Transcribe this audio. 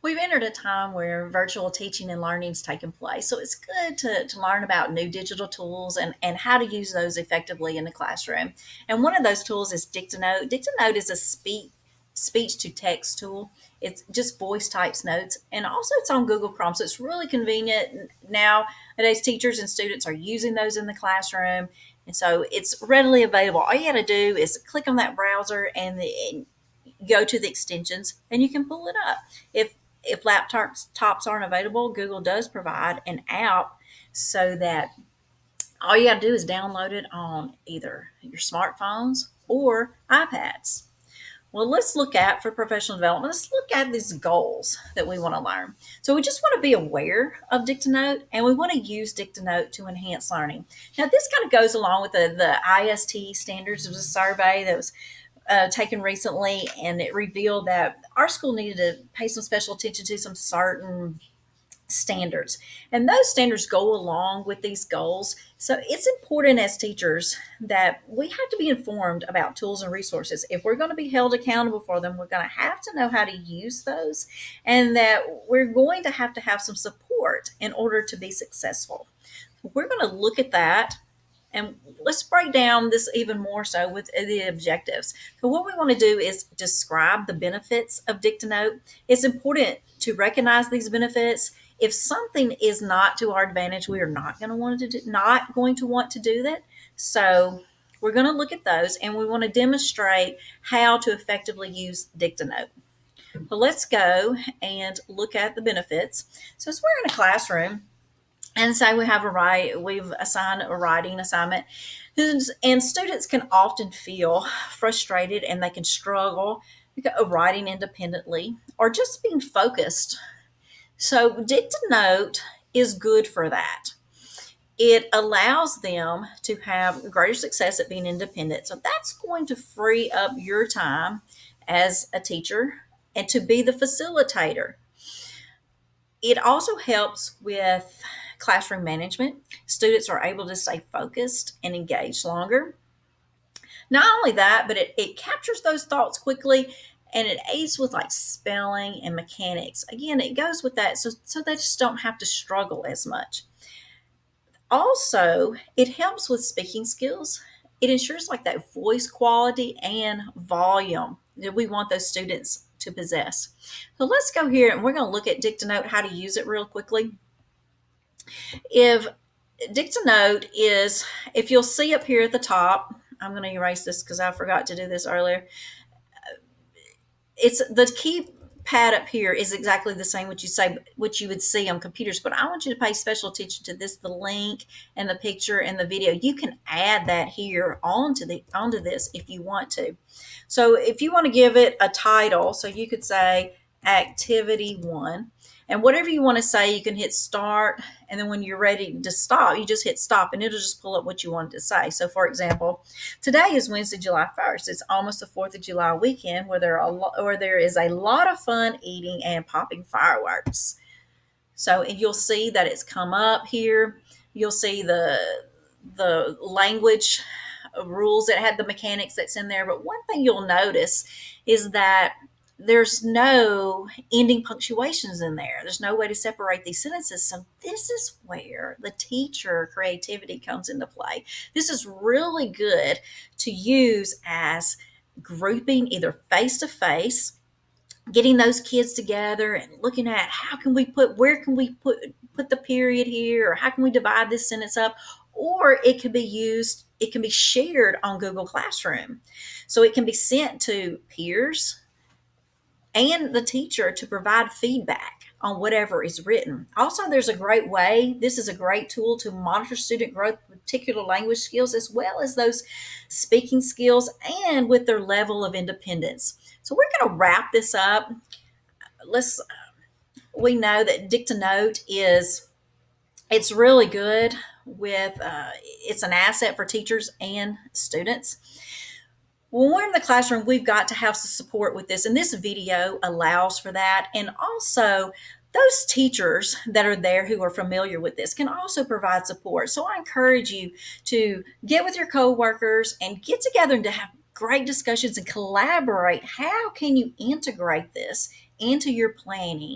We've entered a time where virtual teaching and learning is taking place. So it's good to learn about new digital tools and how to use those effectively in the classroom. And one of those tools is Dictanote. Dictanote is a speech to text tool. It's just voice types notes. And also it's on Google Chrome. So it's really convenient. Nowadays, teachers and students are using those in the classroom. And so it's readily available. All you got to do is click on that browser and go to the extensions and you can pull it up. If laptops tops aren't available, Google does provide an app so that all you got to do is download it on either your smartphones or iPads. Well, let's look at for professional development, let's look at these goals that we want to learn. So we just want to be aware of Dictanote and we want to use Dictanote to enhance learning. Now, this kind of goes along with the IST standards. It was a survey that was taken recently, and it revealed that our school needed to pay some special attention to some certain standards. And those standards go along with these goals. So it's important as teachers that we have to be informed about tools and resources. If we're going to be held accountable for them, we're going to have to know how to use those, and that we're going to have some support in order to be successful. We're going to look at that and let's break down this even more so with the objectives. So, what we want to do is describe the benefits of Dictanote. It's important to recognize these benefits. If something is not to our advantage, we are not going to want to do that. So, we're going to look at those and we want to demonstrate how to effectively use Dictanote. So, let's go and look at the benefits. So, as we're in a classroom, and say we've assigned a writing assignment, and students can often feel frustrated and they can struggle writing independently or just being focused. So Dictanote is good for that. It allows them to have greater success at being independent. So that's going to free up your time as a teacher and to be the facilitator. It also helps with classroom management. Students are able to stay focused and engaged longer. Not only that, but it captures those thoughts quickly and it aids with like spelling and mechanics. Again, it goes with that so they just don't have to struggle as much. Also, it helps with speaking skills. It ensures like that voice quality and volume that we want those students to possess. So let's go here and we're going to look at Dictanote, how to use it real quickly. If Dictanote is, if you'll see up here at the top, I'm going to erase this because I forgot to do this earlier. It's the keypad up here is exactly the same what you would see on computers, but I want you to pay special attention to this, the link and the picture and the video. You can add that here onto this if you want to. So if you want to give it a title, so you could say activity 1. And whatever you want to say, you can hit start. And then when you're ready to stop, you just hit stop and it'll just pull up what you wanted to say. So, for example, today is Wednesday, July 1st. It's almost the 4th of July weekend where there is a lot of fun eating and popping fireworks. So you'll see that it's come up here. You'll see the language rules that had the mechanics that's in there. But one thing you'll notice is that there's no ending punctuations in there. There's no way to separate these sentences. So this is where the teacher creativity comes into play. This is really good to use as grouping either face to face, getting those kids together and looking at where can we put the period here, or how can we divide this sentence up, or it can be shared on Google Classroom. So it can be sent to peers and the teacher to provide feedback on whatever is written. Also, this is a great tool to monitor student growth, particular language skills, as well as those speaking skills and with their level of independence. So we're going to wrap this up. We know that Dictanote it's really good it's an asset for teachers and students. When we're in the classroom, we've got to have some support with this, and this video allows for that. And also, those teachers that are there who are familiar with this can also provide support. So I encourage you to get with your coworkers and get together and to have great discussions and collaborate. How can you integrate this into your planning